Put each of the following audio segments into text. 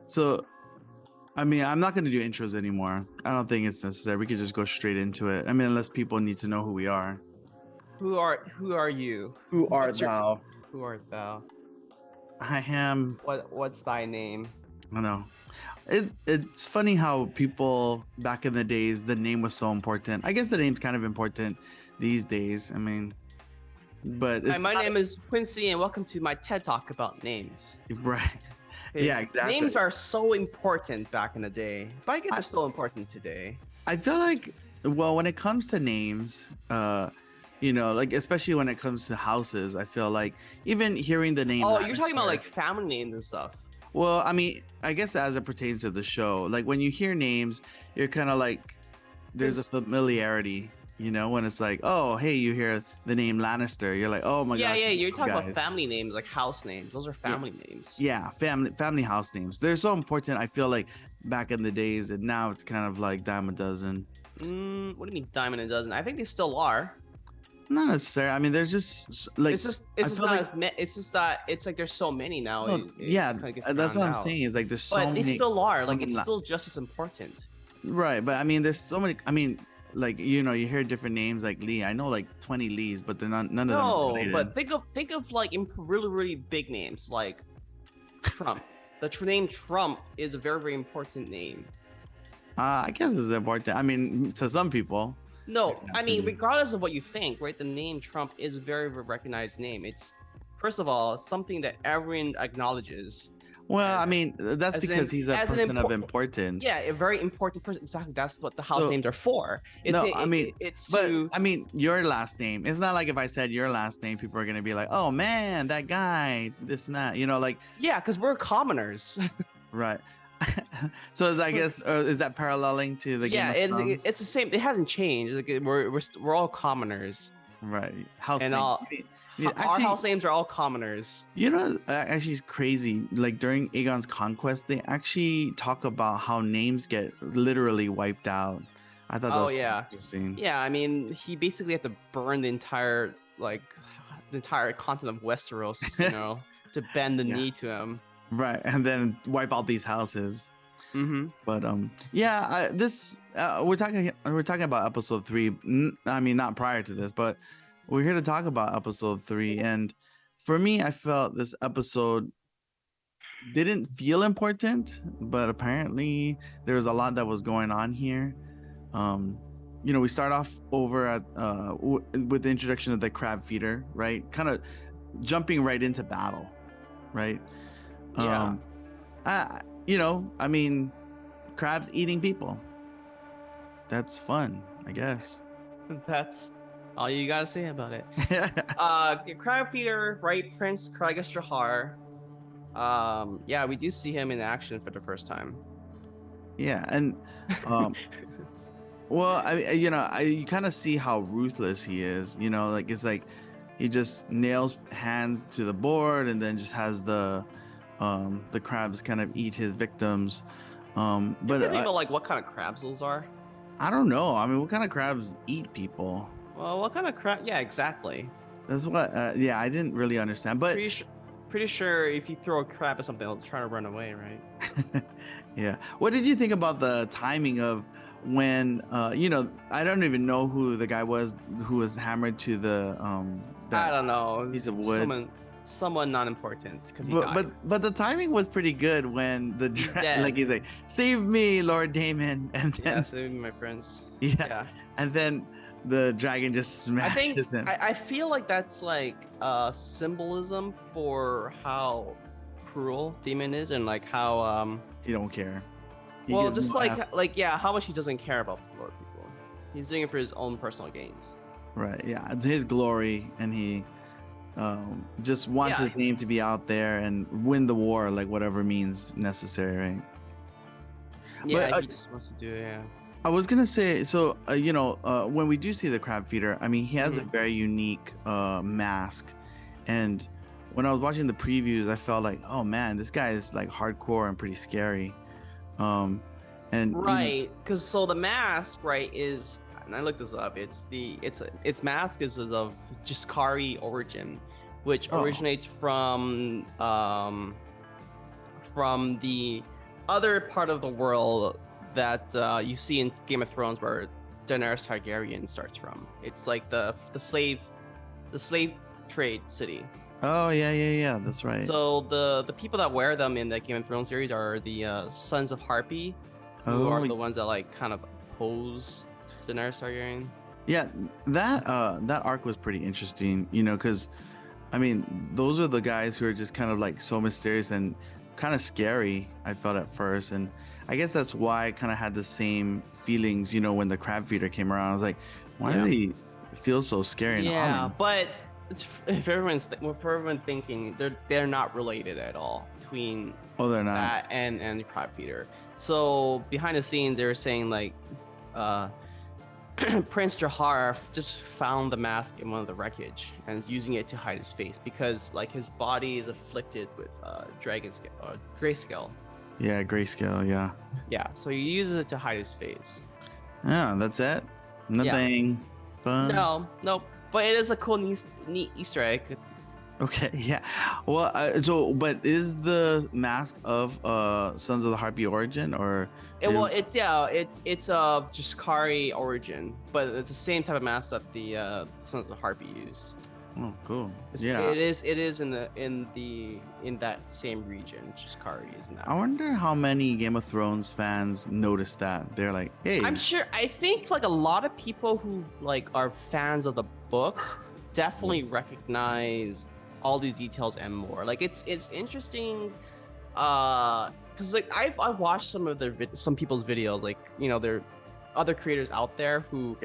So, I mean, I'm not going to do intros anymore. I don't think it's necessary. We could just go straight into it. I mean, unless people need to know who we are. Who are you? Who art What's your thou? who art thou? I am. What's thy name? I don't know. It's funny how people back in the days, the name was so important. I guess the name's kind of important these days. I mean, but Hi, it's my not name is Quincy, and welcome to my TED Talk about names. right. Yeah, exactly. Names are so important back in the day, but I guess I, they're still important today. I feel like, well, when it comes to names, like especially when it comes to houses, I feel like even hearing the name Oh, you're talking about Lannister. like family names and stuff. Well, I mean, I guess as it pertains to the show, like when you hear names, you're kind of like, there's a This- familiarity, when it's like, oh, hey, you hear the name Lannister, you're like, oh my yeah, gosh, yeah, you're talking guys. about family names, like house names. Those are family names. Yeah, family house names. They're so important. I feel like back in the days, and now it's kind of like dime a dozen. What do you mean diamond a dozen? I think they still are. Not necessarily. I mean, there's just like It's just I it's just feel not like as it's just that it's like there's so many now. no, yeah, kinda gets that's what drowned I'm out. saying. Is like there's so But they many. still are. Like I mean, it's still just as important. right, but I mean, there's so many. I mean, like you hear different names like Lee. I know like 20 Lees, but they're not. None of them are No, related. but think of like really really big names like Trump. Name Trump is a very very important name. I guess it's important. I mean, to some people. No, Not I to mean me. regardless of what you think, right? The name Trump is a very very recognized name. It's first of all it's something that everyone acknowledges. Well, I mean, that's As because in- he's a as an person of impor- importance. Yeah, a very important person. Exactly, that's what the house So- names are for. I mean, it's but to I mean, your last name. It's not like if I said your last name, people are gonna be like, "Oh man, that guy, this and that." Like yeah, because we're commoners. right. So I guess is that paralleling to the Yeah, Game of Thrones? it's the same. It hasn't changed. Like we're all commoners, Right. House and name. all our Actually, house names are all commoners. actually, it's crazy. Like during Aegon's conquest, they actually talk about how names get literally wiped out. I thought that Oh was yeah, interesting. yeah. I mean, he basically had to burn the entire continent of Westeros, to bend the Yeah. knee to him. Right, and then wipe out these houses. Mm-hmm. But yeah, this we're talking about episode 3. I mean, not prior to this, but we're here to talk about episode 3. And for me, I felt this episode didn't feel important, but apparently there was a lot that was going on here. We start off over at with the introduction of the crab feeder, right? Kind of jumping right into battle, right? Yeah. I mean, crabs eating people. That's fun, I guess. That's all you gotta say about it. Crab feeder, right? Prince Kragas Jahar. Yeah, we do see him in action for the first time. Yeah, and well, you kind of see how ruthless he is. Like it's like he just nails hands to the board and then just has the crabs kind of eat his victims. But You think about like what kind of crabs those are? I don't know. I mean, what kind of crabs eat people? Well, what kind of crab? Yeah, exactly. That's what. Yeah, I didn't really understand. But Pretty sure if you throw a crab at something, it'll try to run away, right? yeah. What did you think about the timing of when? I don't even know who the guy was who was hammered to the I don't know. piece of wood. Someone not important because he died. But the timing was pretty good when the dead. like he's like, "Save me, Lord Damon," and then Yeah, save me, my prince. yeah, and then the dragon just smashes him. I feel like that's like symbolism for how cruel Demon is and like how He don't care. well, just yeah, how much he doesn't care about the Lord people. He's doing it for his own personal gains. Right, yeah, his glory, and he just wants his name to be out there and win the war, like whatever means necessary, right? Yeah, But, he just wants to do it. Yeah. I was gonna say, so when we do see the crab feeder, I mean, he has a Mhm. very unique mask, and when I was watching the previews, I felt like, oh man, this guy is like hardcore and pretty scary. And Right, because so the mask, right, is, and I looked this up. Its mask is of Jaskari origin, which originates from the other part of the world that you see in Game of Thrones where Daenerys Targaryen starts from. It's like the slave trade city. Oh yeah. That's right. So the people that wear them in the Game of Thrones series are the Sons of Harpy, who are the ones that like kind of oppose Daenerys Targaryen. Yeah, that arc was pretty interesting, because I mean, those are the guys who are just kind of like so mysterious and kind of scary, I felt at first. And I guess that's why I kind of had the same feelings, when the crab feeder came around. I was like, why do they feel so scary and ominous? But if everyone's thinking, they're not related at all between they're not. that and the crab feeder. So behind the scenes, they were saying like Prince Jahar just found the mask in one of the wreckage and is using it to hide his face because like his body is afflicted with grayscale. Yeah, grayscale. Yeah. Yeah, so he uses it to hide his face. Yeah, that's it. Nothing fun. No, but it is a cool neat Easter egg. Okay, yeah. Well, but is the mask of Sons of the Harpy origin or? It's Jaskari origin, but it's the same type of mask that the Sons of the Harpy use. Oh, cool. It is in that same region. Jaskari is in that. I wonder how many Game of Thrones fans noticed that. They're like, hey. I think like a lot of people who like are fans of the books definitely recognize all these details and more. Like it's interesting because like I watched some people's videos, like there are other creators out there who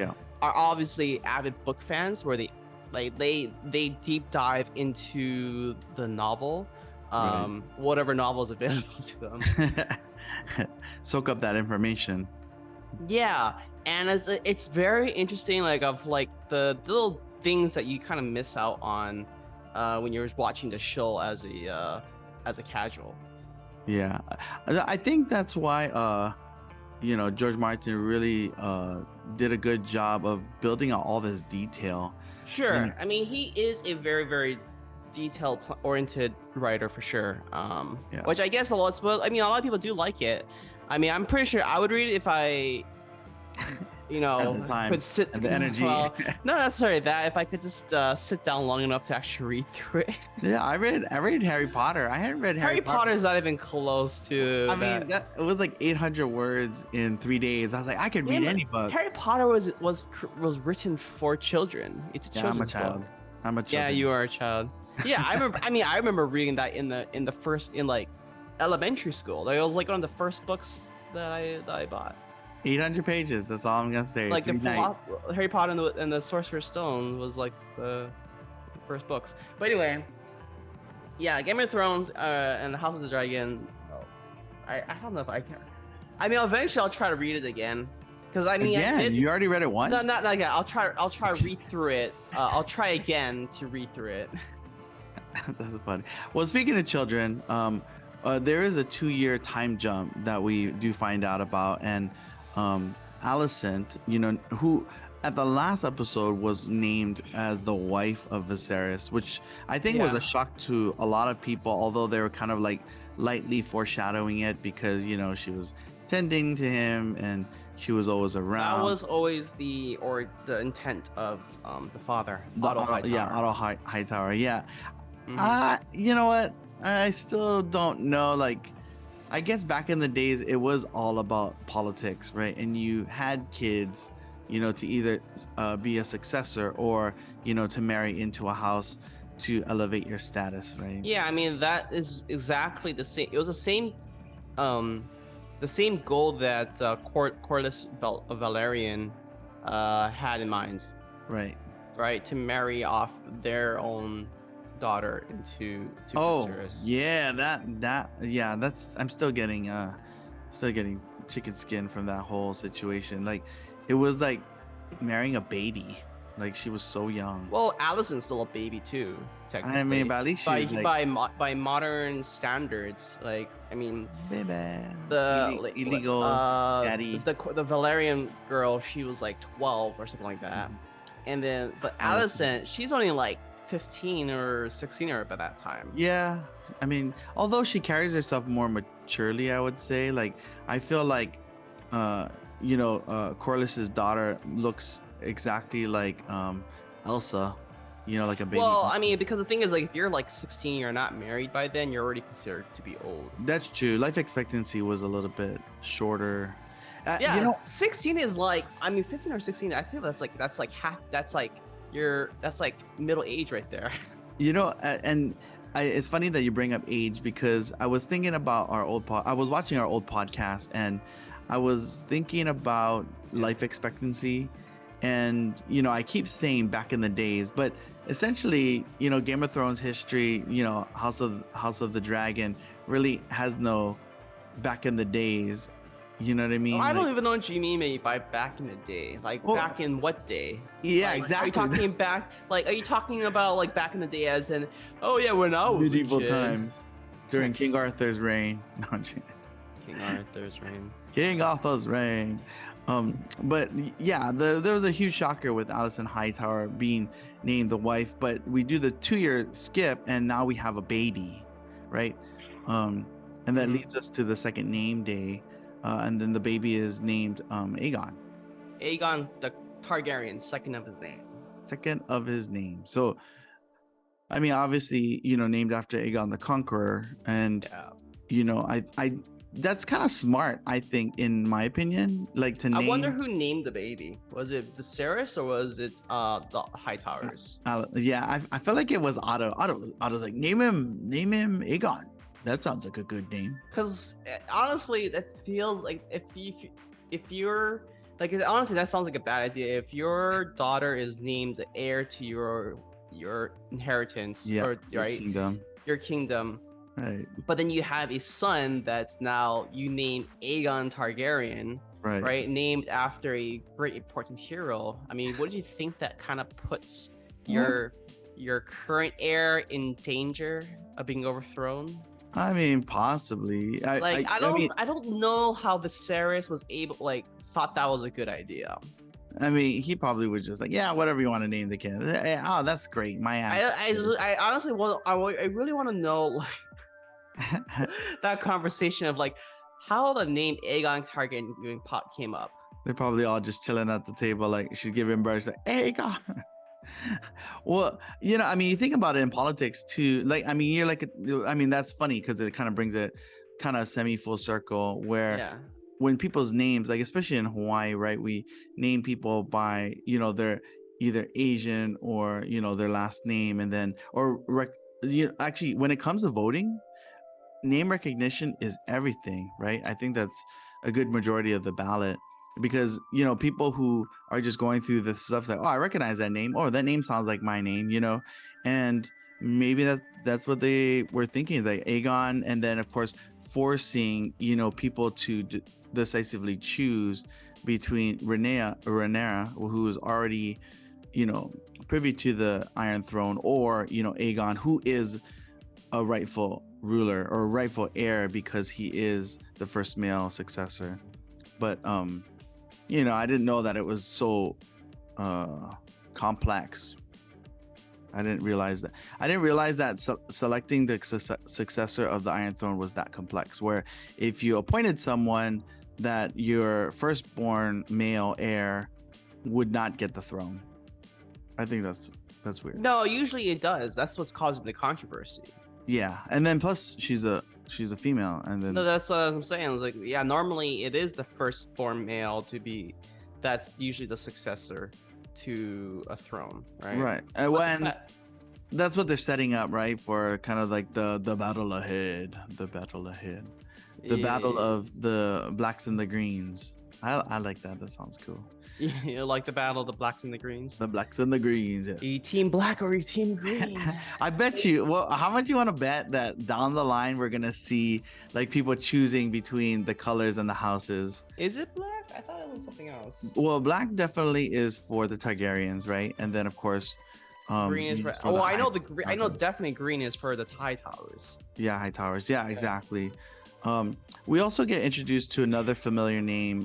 are obviously avid book fans where they deep dive into the novel, whatever novel is available to them. Soak up that information. Yeah, and it's very interesting, like of like the little things that you kind of miss out on when you're watching the show as a casual. Yeah, I think that's why George Martin really did a good job of building out all this detail. Sure, I mean he is a very very detail oriented writer for sure. Which I guess a lot of people do like it. I mean, I'm pretty sure I would read it if I at the time, could sit and the energy. Well, not necessarily that. If I could just sit down long enough to actually read through it. Yeah, I read Harry Potter. I hadn't read Harry Potter. Potter's not even close to. I mean, it was like 800 words in 3 days. I was like, I could read any book. Harry Potter was written for children. It's a children's I'm a child. book. I'm a child. Yeah, you are a child. Yeah, I remember. I remember reading that in like elementary school. Like, it was like one of the first books that I bought. 800 pages. That's all I'm gonna say. Like Harry Potter and the Sorcerer's Stone was like the first books. But anyway, yeah, Game of Thrones and the House of the Dragon. I don't know if I can. I mean, eventually I'll try to read it again. Because I mean, you already read it once. No, not again. I'll try to read through it. I'll try again to read through it. That's funny. Well, speaking of children, there is a 2-year time jump that we do find out about, and Alicent, who at the last episode was named as the wife of Viserys, which I think was a shock to a lot of people, although they were kind of like lightly foreshadowing it because she was tending to him and she was always around. That was always the intent of the father, Otto Hightower. Yeah, Otto Hightower. Yeah. Mm-hmm. You know what? I still don't know. Like, I guess back in the days, it was all about politics, right? And you had kids, to either be a successor or, to marry into a house to elevate your status, right? Yeah, I mean, that is exactly the same. It was the same goal that Corlys Valerian had in mind. Right. Right, to marry off their own daughter into Viserys. That's I'm still getting chicken skin from that whole situation. Like, it was like marrying a baby. Like, she was so young. Well, Alicent's still a baby too, technically. I mean, but at least she's by modern standards, like, I mean, baby, the illegal daddy. The Valerian girl, she was like 12 or something like that, and then but Alicent, she's only like 15 or 16 or by that time. Yeah, I mean, although she carries herself more prematurely, I would say. Like, I feel like, Corliss's daughter looks exactly like Elsa, like a baby Well, I Elsa. mean, because the thing is, like, if you're like 16, you're not married by then, you're already considered to be old. That's true. Life expectancy was a little bit shorter. Yeah, 16 is like, I mean, 15 or 16. I feel that's like middle age right there. It's funny that you bring up age because I was thinking about I was watching our old podcast and I was thinking about life expectancy, and I keep saying back in the days, but essentially, Game of Thrones history, House of the Dragon really has no back in the days. You know what I mean? I don't even know what you mean maybe by back in the day. Like, back in what day? Yeah, like, exactly. Are you talking back? Like, are you talking about like back in the day as in, oh yeah, when I was medieval a kid. times during King Arthur's reign? No, I'm kidding. King Arthur's reign. King Arthur's reign. But yeah, there was a huge shocker with Alicent Hightower being named the wife, but we do the 2-year skip and now we have a baby, right? And that leads us to the second name day, and then the baby is named Aegon. Aegon the Targaryen, second of his name. Second of his name. So, I mean, obviously, named after Aegon the Conqueror, and I that's kind of smart, I think, in my opinion. Like to name. I wonder who named the baby. Was it Viserys or was it the Hightowers? Yeah, I felt like it was Otto. Otto's like, name him Aegon. That sounds like a good name. Because honestly, that feels like if you're like, honestly, that sounds like a bad idea. If your daughter is named the heir to your inheritance, right, your kingdom. Right. But then you have a son that's now you name Aegon Targaryen, right? Named after a great important hero. I mean, what do you think that kind of puts your current heir in danger of being overthrown? I mean, possibly. I don't know how Viserys was thought that was a good idea. I mean, he probably was just like, yeah, whatever you want to name the kid. Oh, that's great. My ass. I honestly I really want to know, like, that conversation of like how the name Aegon Targaryen came up. They're probably all just chilling at the table, like she's giving birth, like Aegon. Well, I mean, you think about it in politics too. Like, I mean, that's funny because it kind of brings it kind of semi full circle where when people's names, like especially in Hawaii, right, we name people by they're either Asian or their last name, and then actually when it comes to voting, name recognition is everything, right? I think that's a good majority of the ballot, because people who are just going through the stuff like, oh, I recognize that name, or that name sounds like my name, and maybe that's what they were thinking, like Aegon, and then of course forcing people to decisively choose between Rhaenyra, who is already privy to the Iron Throne, or Aegon, who is a rightful ruler or rightful heir because he is the first male successor. But I didn't know that it was so complex. I didn't realize that selecting the successor of the Iron Throne was that complex, where if you appointed someone, that your firstborn male heir would not get the throne. I think that's weird. No, usually it does. That's what's causing the controversy. Yeah, and then plus she's a female, and then that's what I'm saying. I was like, yeah, normally it is the firstborn male that's usually the successor to a throne, right? Right. And that's what they're setting up, right, for kind of like the battle ahead, the battle of the blacks and the greens. I like that. That sounds cool. You like the battle of the blacks and the greens? The blacks and the greens, yes. Are you team black or are you team green? I bet you. Well, how much you want to bet that down the line we're gonna see like people choosing between the colors and the houses? Is it black? I thought it was something else. Well, black definitely is for the Targaryens, right? And then of course, green is for. Oh, I know I know definitely green is for the Hightowers. Yeah, Hightowers. Yeah, exactly. We also get introduced to another familiar name,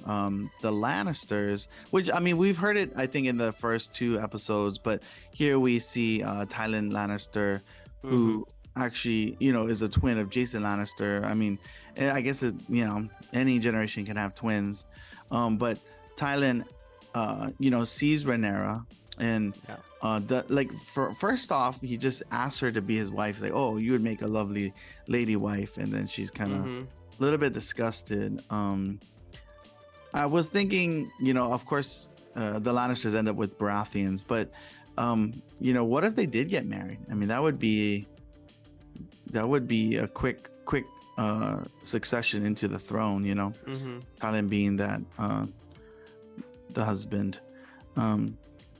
the Lannisters, which, I mean, we've heard it, I think, in the first 2 episodes, but here we see Tyrion Lannister, who actually, is a twin of Jason Lannister. I mean, I guess any generation can have twins, but Tylan, sees Rhaenyra, and Yeah. first off, he just asked her to be his wife. Like, oh, you would make a lovely lady wife, and then she's kind of Mm-hmm. a little bit disgusted. I was thinking, of course, the Lannisters end up with Baratheons, but what if they did get married? I mean, that would be a quick succession into the throne. Mm-hmm. Colin being that the husband.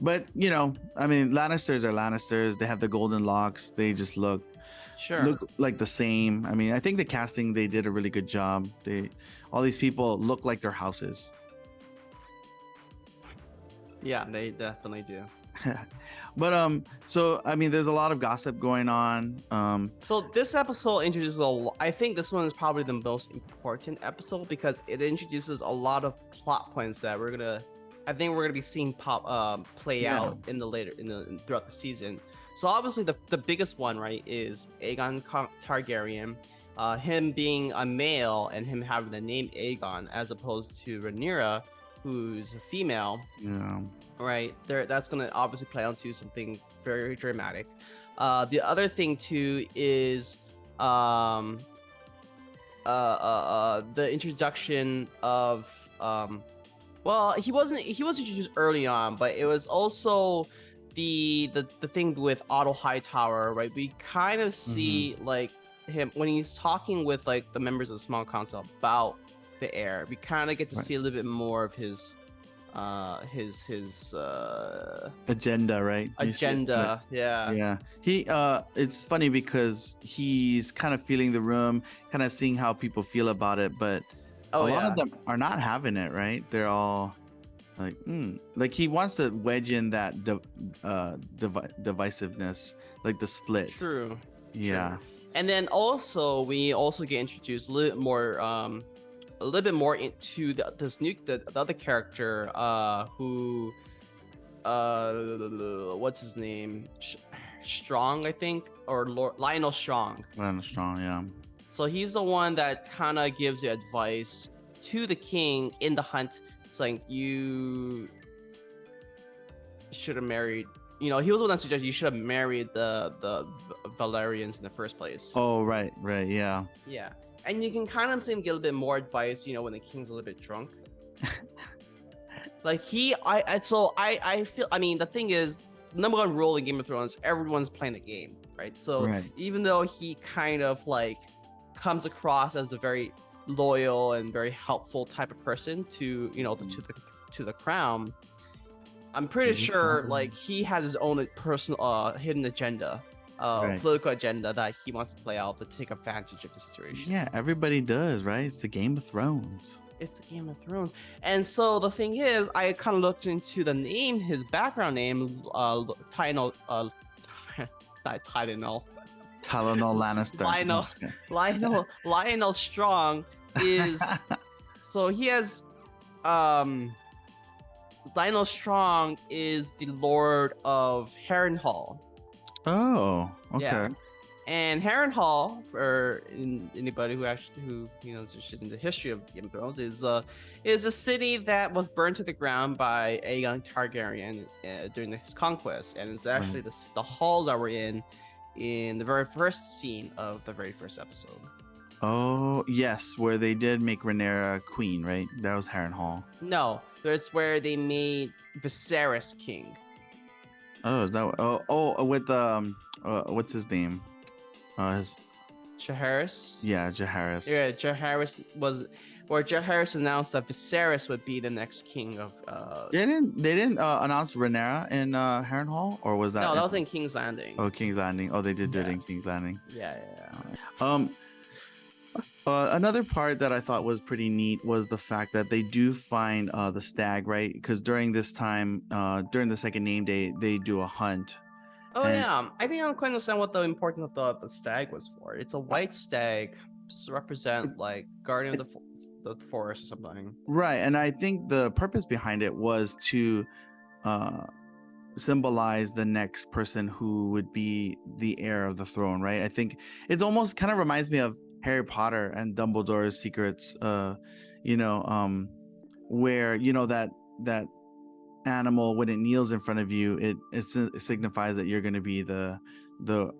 But I mean, Lannisters are Lannisters. They have the golden locks. They just look like the same. I mean, I think the casting, they did a really good job. All these people look like their houses. Yeah, they definitely do. But so I mean, there's a lot of gossip going on. So this episode introduces I think this one is probably the most important episode because it introduces a lot of plot points that I think we're gonna be seeing play out throughout the season. So obviously the biggest one, right, is Aegon Targaryen, him being a male and him having the name Aegon as opposed to Rhaenyra, who's a female. Yeah. Right there, that's gonna obviously play onto something very dramatic. The other thing too is the introduction of well, he was introduced early on, but it was also the thing with Otto Hightower, right? We kind of see like him when he's talking with like the members of the Small Council about the heir. We kind of get to see a little bit more of his agenda, right? Yeah. He it's funny because he's kind of feeling the room, kind of seeing how people feel about it, but a lot of them are not having it, right? They're all like like he wants to wedge in that divisiveness, like the split. True. Yeah. And then also we also get introduced a little bit more into the other character who what's his name, Strong, I think, or Lionel Strong. Yeah. So he's the one that kind of gives the advice to the king in the hunt, saying you should have married, he was the one that suggested you should have married the Valerians in the first place. Oh, right, yeah. And you can kind of see him get a little bit more advice, when the king's a little bit drunk. Like I feel, I mean, the thing is, number one rule in Game of Thrones, everyone's playing the game, right? So even though he kind of like comes across as a very loyal and very helpful type of person to, to the crown, I'm pretty sure like he has his own personal hidden agenda. Political agenda that he wants to play out to take advantage of the situation. Yeah, everybody does, right? It's the Game of Thrones. And so the thing is, I kind of looked into the name, his background name, Tylenol Lannister. Lionel Strong is so he has Lionel Strong is the Lord of Harrenhal. Oh, okay. Yeah. And Harrenhal, for anybody who is interested in the history of Game of Thrones, is a city that was burned to the ground by Aegon Targaryen during his conquest, and it's actually the halls that we're in the very first scene of the very first episode. Oh yes, where they did make Rhaenyra queen, right? That was Harrenhal. No, that's where they made Viserys king. Oh, is that with what's his name? Jaehaerys? Yeah, Jaehaerys. Yeah, Jaehaerys was where Jaehaerys announced that Viserys would be the next king of They didn't announce Rhaenyra in Harrenhal, or was that? No, that was in King's Landing. Oh, King's Landing. Oh, they did it in King's Landing. Yeah. Another part that I thought was pretty neat was the fact that they do find the stag, right? Because during this time, during the second name day, they do a hunt. I think I don't quite understand what the importance of the stag was for. It's a white stag to represent like guardian of the forest or something. Right, and I think the purpose behind it was to symbolize the next person who would be the heir of the throne, right? I think it's almost kind of reminds me of Harry Potter and Dumbledore's secrets, you know, where that animal, when it kneels in front of you, it signifies that you're going to be the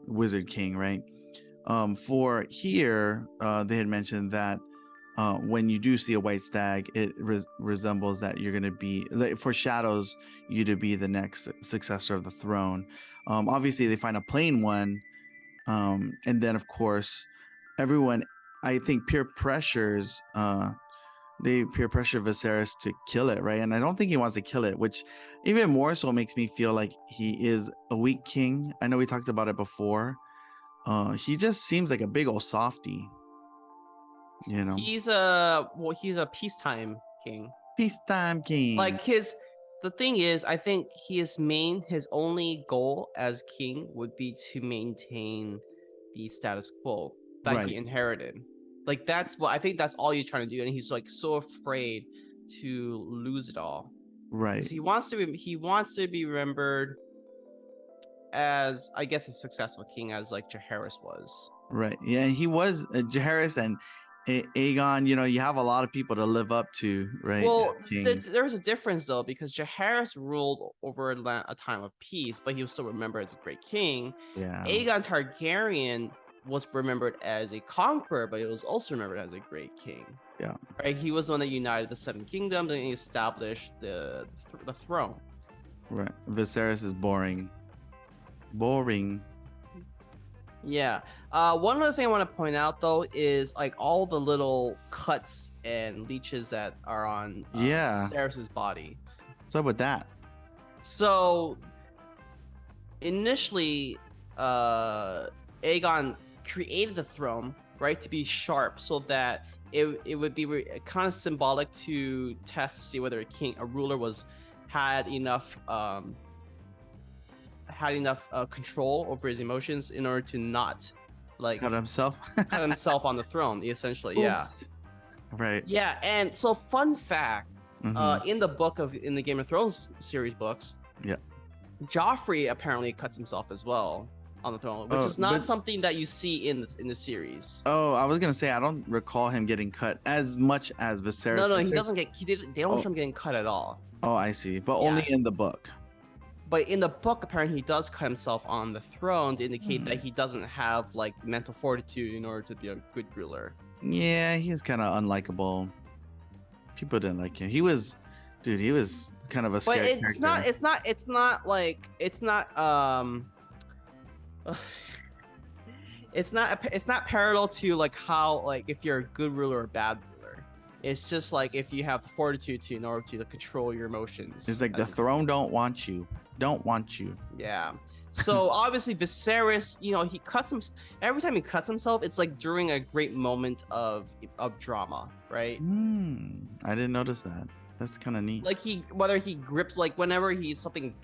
wizard king, right? For here, they had mentioned that when you do see a white stag, it resembles that you're going to be, like, foreshadows you to be the next successor of the throne. Obviously, they find a plain one, and then of course, everyone, I think, they peer pressure Viserys to kill it, right? And I don't think he wants to kill it, which even more so makes me feel like he is a weak king. I know we talked about it before. He just seems like a big old softy, you know. He's a peacetime king. Peacetime king. Like the thing is, I think his only goal as king would be to maintain the status quo that Right. he inherited. Like that's all he's trying to do, and he's like so afraid to lose it all. Right. So he wants to be remembered as, I guess, a successful king, as like Jaehaerys was. Right. Yeah, he was Jaehaerys and Aegon. You know, you have a lot of people to live up to, right? Well, there's a difference though, because Jaehaerys ruled over a time of peace, but he was still remembered as a great king. Yeah. Aegon Targaryen was remembered as a conqueror, but he was also remembered as a great king. Yeah. Right. He was the one that united the Seven Kingdoms and he established the throne. Right. Viserys is boring. Boring. Yeah. One other thing I want to point out though is like all the little cuts and leeches that are on Viserys's body. What's up with that? So initially, Aegon created the throne, right, to be sharp, so that it would be kind of symbolic to test to see whether a ruler had enough control over his emotions in order to not like cut himself on the throne, essentially. Oops. Yeah, right. Yeah. And so, fun fact, in the Game of Thrones series books, Joffrey apparently cuts himself as well on the throne, which is not something that you see in the series. Oh, I was gonna say, I don't recall him getting cut as much as Viserys. No, he doesn't get. They don't show him getting cut at all. Oh, I see, but only in the book. But in the book, apparently, he does cut himself on the throne to indicate that he doesn't have like mental fortitude in order to be a good ruler. Yeah, he's kind of unlikable. People didn't like him. He was kind of a scary character. It's not parallel to like how, like, if you're a good ruler or a bad ruler. It's just like if you have the fortitude in order to control your emotions. It's like the throne don't want you. Yeah. So obviously Viserys, he cuts him. Every time he cuts himself, it's like during a great moment of drama, right? I didn't notice that. That's kind of neat. Like whether he grips, like whenever something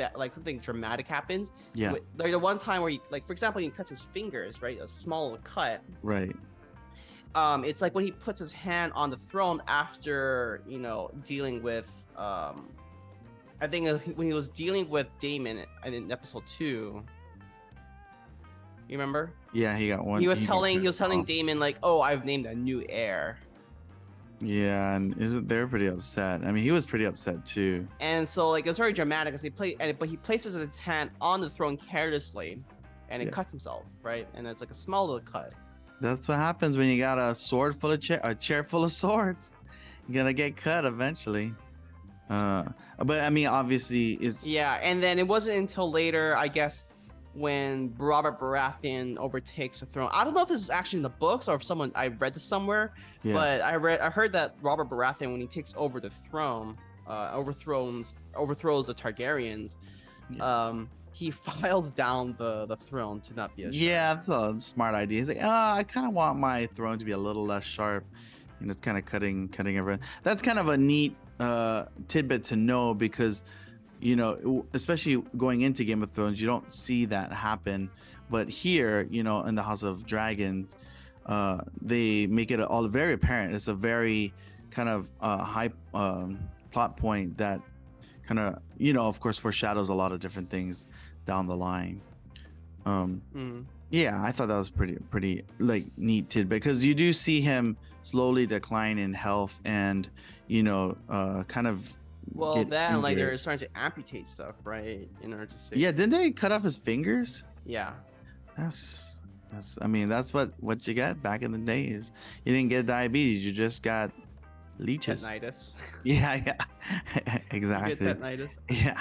dramatic happens. Yeah. Like the one time where he, like, for example, he cuts his fingers, right? A small cut. Right. It's like when he puts his hand on the throne after, dealing with, I think when he was dealing with Daemon in episode 2. You remember? Yeah, he got one. He was telling Daemon, like, "Oh, I've named a new heir." Yeah, and they're pretty upset. I mean, he was pretty upset too. And so, like, it was very dramatic as but he places his hand on the throne carelessly, and it cuts himself, right? And it's like a small little cut. That's what happens when you got a chair full of swords. You're gonna get cut eventually. But I mean, obviously, it's and then it wasn't until later, I guess, when Robert Baratheon overtakes the throne. I don't know if this is actually in the books or if I read this somewhere, but I heard that Robert Baratheon, when he takes over the throne, overthrows the Targaryens, he files down the throne to not be as sharp. Yeah, that's a smart idea. He's like, I kind of want my throne to be a little less sharp. It's kind of cutting everyone. That's kind of a neat tidbit to know, because especially going into Game of Thrones, you don't see that happen. But here, in the House of Dragons, they make it all very apparent. It's a very kind of high plot point that kind of, of course, foreshadows a lot of different things down the line. Mm. Yeah, I thought that was pretty like neat tidbit, because you do see him slowly decline in health and kind of Well, get then like injured. they're starting to amputate stuff, right? In order to save. Yeah, didn't they cut off his fingers? Yeah. That's I mean, that's what you got back in the days. You didn't get diabetes, you just got leeches. Tetanitis. Yeah, yeah. You Exactly. get tetanitis. Yeah.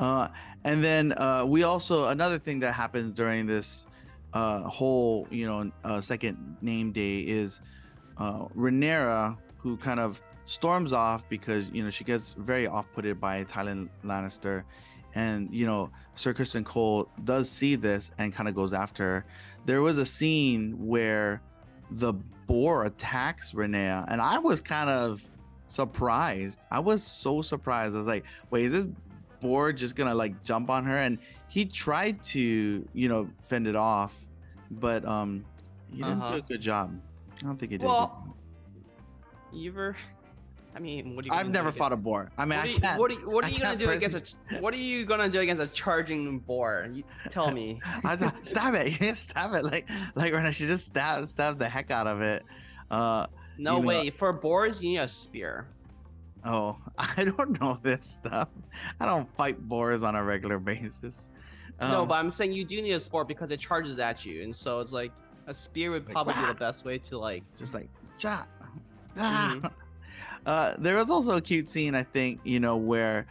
Uh, and then we also, another thing that happens during this whole, second name day is Rhaenyra, who kind of storms off because, she gets very off-putted by Tyrion Lannister. And, Sir Kristen Cole does see this and kind of goes after her. There was a scene where the boar attacks Rhaenyra, and I was kind of surprised. I was so surprised. I was like, wait, is this boar just gonna like jump on her? And he tried to fend it off, but he didn't do a good job. I don't think he did. Well, you ever? I mean, what are you? I've never fought a boar. I mean, what are you gonna do against a charging boar? You tell me. I thought, stab it, stab it, like when she just stab the heck out of it. No way. For boars, you need a spear. Oh, I don't know this stuff. I don't fight boars on a regular basis. No, but I'm saying you do need a spear because it charges at you, and so it's like a spear would probably be the best way to like just like cha. There was also a cute scene, I think, where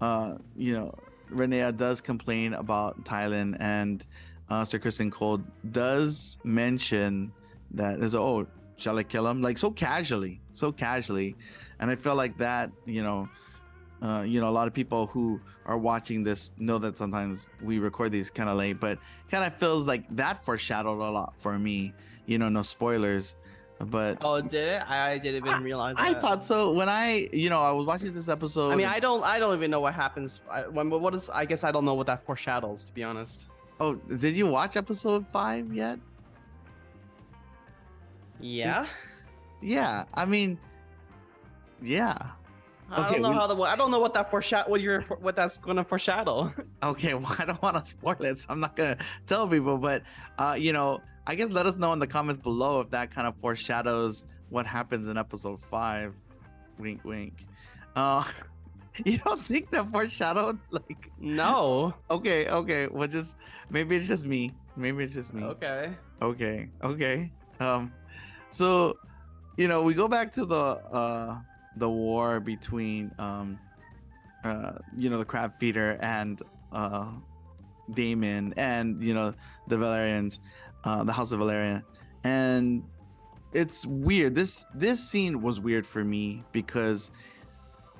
Rhaenyra does complain about Tyrion, and Sir Kristen Cole does mention that is, oh, shall I kill him? Like so casually. And I feel like that, a lot of people who are watching this know that sometimes we record these kind of late, but kind of feels like that foreshadowed a lot for me. No spoilers, but oh, did it? I didn't even realize that. I thought so when I was watching this episode. I mean, I don't even know what happens. I guess I don't know what that foreshadows, to be honest. Oh, did you watch episode 5 yet? Yeah. Yeah, I mean, yeah. I don't know I don't know what that what that's gonna foreshadow. Okay, well, I don't want to spoil it, so I'm not gonna tell people. But I guess let us know in the comments below if that kind of foreshadows what happens in episode 5. Wink, wink. You don't think that foreshadowed? Like, no. Okay. Well, maybe it's just me. Okay. So, we go back to the war between the crab feeder and Daemon and the Valerians, the House of Valerian. And it's weird. This scene was weird for me because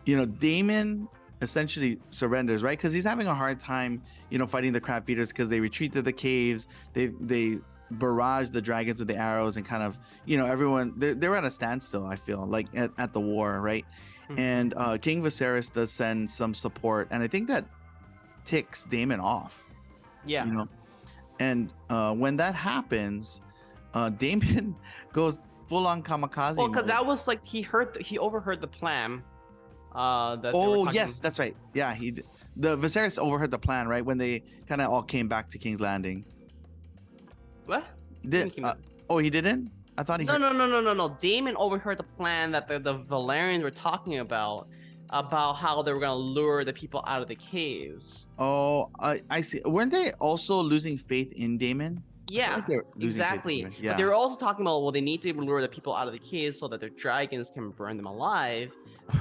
Daemon essentially surrenders, right? Because he's having a hard time fighting the crab feeders, because they retreat to the caves, they barrage the dragons with the arrows, and kind of everyone they're at a standstill, I feel like, at the war, right? Mm-hmm. And King Viserys does send some support, and I think that ticks Daemon off. Yeah. And when that happens, Daemon goes full on kamikaze. Well, because that was like he overheard the plan. Yes, that's right. Yeah, the Viserys overheard the plan, right, when they kind of all came back to King's Landing. What? He didn't? I thought he heard... No. Daemon overheard the plan that the Valerians were talking about how they were going to lure the people out of the caves. Oh, I see. Weren't they also losing faith in Daemon? Yeah, exactly. Yeah. But they were also talking about, well, they need to lure the people out of the caves so that their dragons can burn them alive.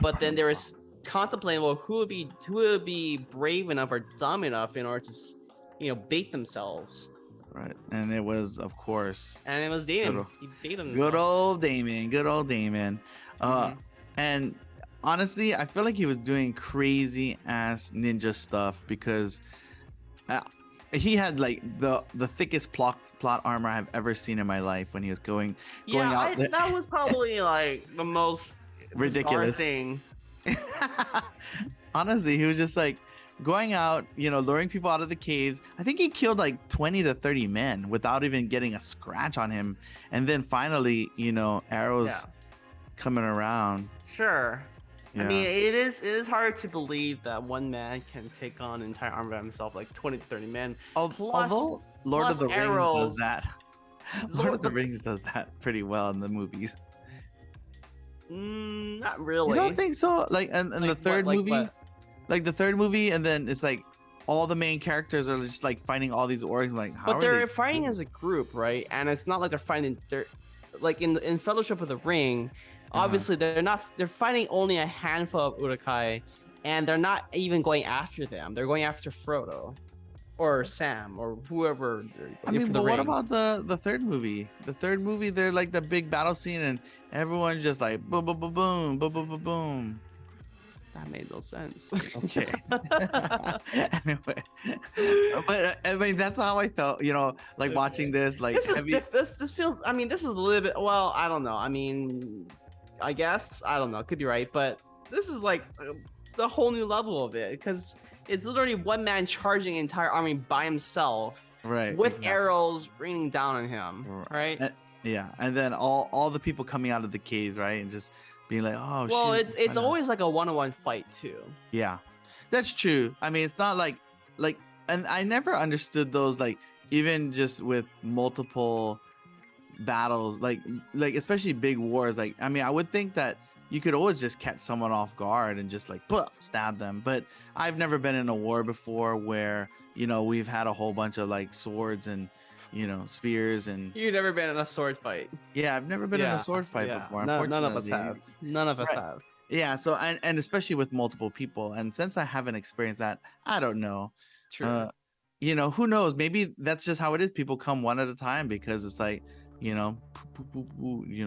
But then there was contemplating, well, who would be brave enough or dumb enough in order to, bait themselves. Right, and it was, of course, Daemon. He bait himself. Good old Daemon. And honestly, I feel like he was doing crazy ass ninja stuff, because he had like the thickest plot armor I've ever seen in my life when he was going out. That was probably like the most ridiculous thing. Honestly, he was just like going out, luring people out of the caves. I think he killed like 20 to 30 men without even getting a scratch on him. And then finally, arrows coming around. Sure. I mean, Yeah. it is hard to believe that one man can take on an entire army by himself, like 20 to 30 men, plus Although Lord of plus the Rings does arrows. that. Lord of Lord, the but Rings does that pretty well in the movies. not You don't really. think so? Like in the Like what? third Like movie, what? like the third movie, and then it's like all the main characters are just like fighting all these orcs. Like, how But are they they're fighting doing as a group, right? And it's not like they're fighting. They're like in Fellowship of the Ring. it? Uh-huh. Obviously, they're not. They're fighting only a handful of Urukai, and they're not even going after them. They're going after Frodo, or Sam, or whoever. I If mean, for the but what ring. about the third movie? The third movie, they're like the big battle scene, and everyone's just like boom, boom, boom, boom, boom, boom, boom, boom. That made no sense. Okay. Anyway, but I mean, that's how I felt. Like watching Okay. this. Like, This is have you? this feels. I mean, this is a little bit. Well, I don't know. I mean, I guess I don't know. Could be right, but this is like the whole new level of it because it's literally one man charging an entire army by himself Right. with Exactly. arrows raining down on him. Right. Yeah, and then all the people coming out of the caves, right, and just being like, oh Well, shoot. it's always like a one-on-one fight too. Yeah, that's true. I mean, it's not like, and I never understood those, like, even just with multiple battles, like especially big wars. Like, I mean, I would think that you could always just catch someone off guard and just like stab them. But I've never been in a war before where we've had a whole bunch of like swords and spears and You've never been in a sword fight. yeah, I've never been in a sword fight before, None of us unfortunately. have. None of us Right. have. Yeah, so and especially with multiple people, and since I haven't experienced that, I don't know. True. Who knows? Maybe that's just how it is. People come one at a time because it's like, that's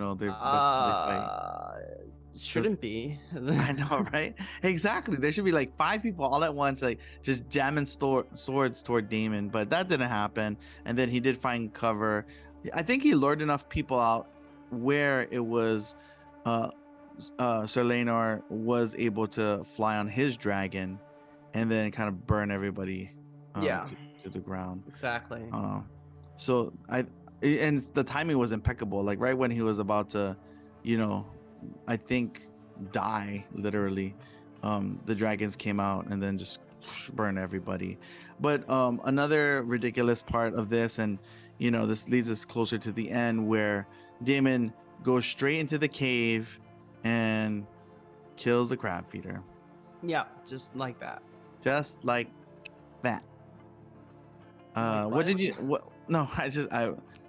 how they fight. Shouldn't be. I know, right? Exactly. There should be like 5 people all at once, like just jamming swords toward Damon, but that didn't happen. And then he did find cover. I think he lured enough people out where it was Sir Laenor was able to fly on his dragon and then kind of burn everybody Yeah. to the ground. Exactly. So and the timing was impeccable. Like right when he was about to, I think die literally, the dragons came out and then just burn everybody. But another ridiculous part of this, and this leads us closer to the end, where Daemon goes straight into the cave and kills the crab feeder. Yeah, just like that. Just like that. Like What did what? you what no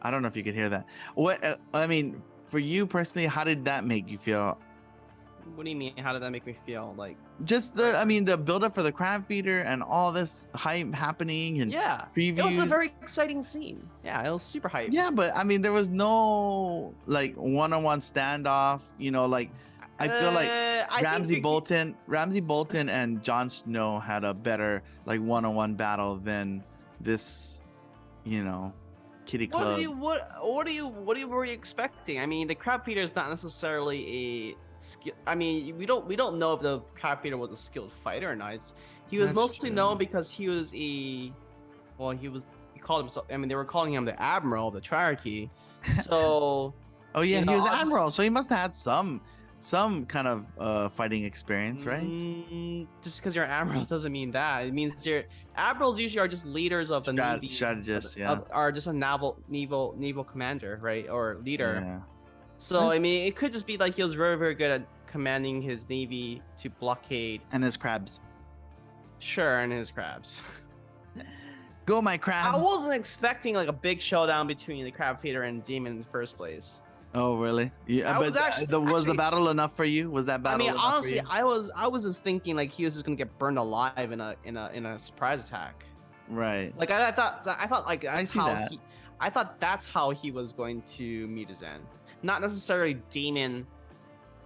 I don't know if you could hear that. What I mean, for you personally, how did that make you feel? What do you mean? How did that make me feel? Like, Just the build up for the crab feeder and all this hype happening and yeah, it was a previews. very exciting scene. Yeah, it was super hype. Yeah, but I mean, there was no like one-on-one standoff. Like I feel like I think Ramsay Bolton and Jon Snow had a better like one-on-one battle than this, kitty club. What were you expecting? I mean, the crab feeder is not necessarily a skill. I mean, we don't know if the crab feeder was a skilled fighter or not. He was That's mostly true. known because he called himself. I mean, they were calling him the Admiral of the Triarchy. So Oh yeah, you he know, was obviously- admiral, so he must have had some kind of fighting experience, right? Just because you're an admiral doesn't mean that. It means admirals usually are just leaders of the navy. Strategist, yeah. Are just a naval commander, right, or leader. Yeah. So I mean, it could just be like he was very, very good at commanding his navy to blockade. And his crabs. Sure, and his crabs. Go my I crabs. wasn't expecting like a big showdown between the crab feeder and demon in the first place. Oh really? Yeah, I but was actually- was the actually- battle enough for you? Was that I battle? mean, enough for honestly, you? I was just thinking like he was just gonna get burned alive in a surprise attack. Right. Like I thought like I that's see how that. I thought that's how he was going to meet his end. Not necessarily Damon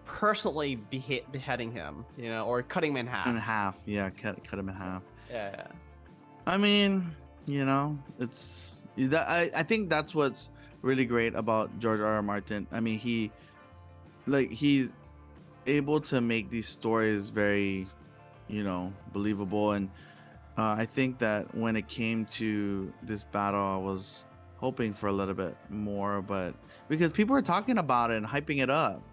personally beheading him, or cutting him in half. In half, yeah. Cut him in half. Yeah. I mean, it's that. I think that's what's really great about George R.R. Martin. I mean, he's able to make these stories very, believable. And I think that when it came to this battle, I was hoping for a little bit more, but because people were talking about it and hyping it up.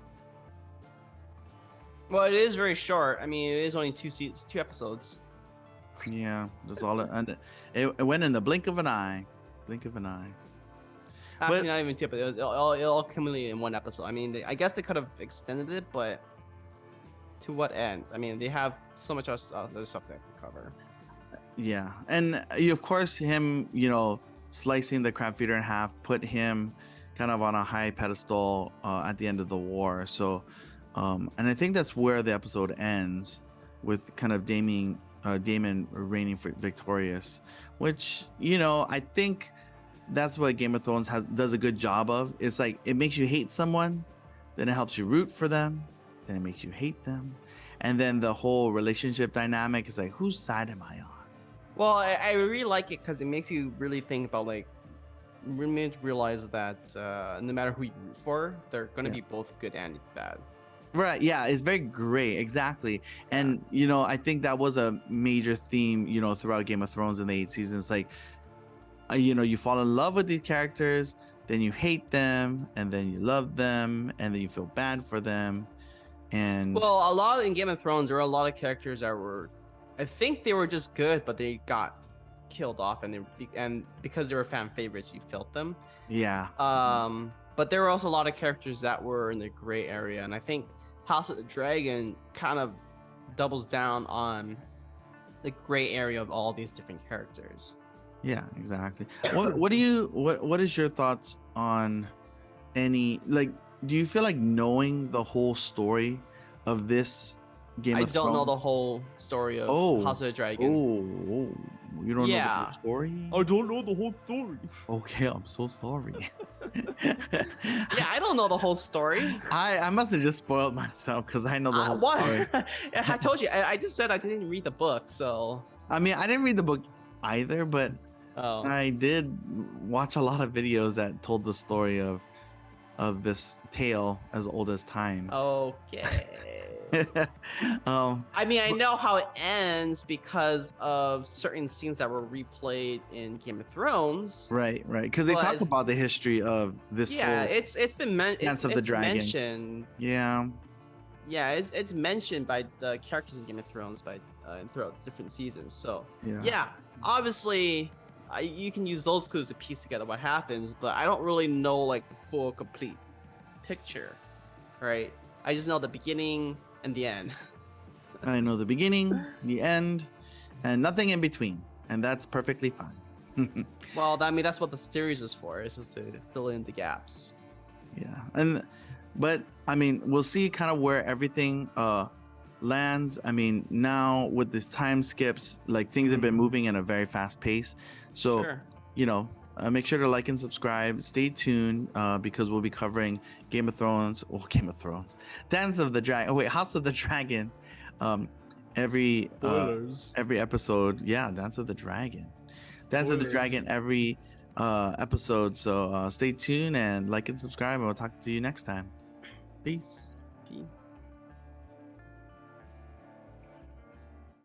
Well, it is very short. I mean, it is only 2 episodes. Yeah, that's all and it went in the blink of an eye. Blink of an eye. Actually, But not even 2 episodes. It all accumulated in 1 episode. I mean, I guess they could have extended it, but to what end? I mean, they have so much other stuff they have to cover. yeah, and you, of course, him, slicing the crab feeder in half put him kind of on a high pedestal at the end of the war. So, and I think that's where the episode ends, with kind of Damon reigning victorious, which I think that's what Game of Thrones does a good job of. It's like it makes you hate someone, then it helps you root for them, then it makes you hate them, and then the whole relationship dynamic is like, whose side am I on? Well, I really like it because it makes you really think about really make you realize that no matter who you root for, they're gonna be both good and bad. Right, yeah, it's very great, exactly. And I think that was a major theme throughout Game of Thrones in the 8 seasons. Like you fall in love with these characters, then you hate them, and then you love them, and then you feel bad for them. And well, a lot in Game of Thrones, there were a lot of characters that were, I think they were just good, but they got killed off, and because they were fan favorites, you felt them. Yeah. But there were also a lot of characters that were in the gray area, and I think House of the Dragon kind of doubles down on the gray area of all these different characters. Yeah, exactly. What is your thoughts on any, like, do you feel like knowing the whole story of this Game of Thrones? I don't know the whole story of House of the Dragon. Oh, you don't know the whole story? I don't know the whole story. Okay, I'm so sorry. Yeah, I don't know the whole story. I must have just spoiled myself because I know the whole story. I told you. I just said I didn't read the book, so. I mean, I didn't read the book either, but I did watch a lot of videos that told the story of this tale as old as time. Okay. I mean, I know how it ends because of certain scenes that were replayed in Game of Thrones. Right, because they talk about the history of this. Yeah, it's been Dance of the Dragon. Mentioned. Yeah. Yeah, it's mentioned by the characters in Game of Thrones throughout different seasons. So yeah, obviously you can use those clues to piece together what happens, but I don't really know like the full complete picture, right? I just know the beginning and the end. I know the beginning, the end, and nothing in between, and that's perfectly fine. Well, I mean, that's what the series was for. It's just to fill in the gaps. Yeah, but I mean, we'll see kind of where everything lands. I mean, now with these time skips, like things have been moving at a very fast pace. So, make sure to like and subscribe. Stay tuned because we'll be covering Game of Thrones, Dance of the Dragon. Oh wait, House of the Dragon. Every episode. Yeah, Dance of the Dragon. Dance of the Dragon every episode. So stay tuned and like and subscribe, and we'll talk to you next time. Peace.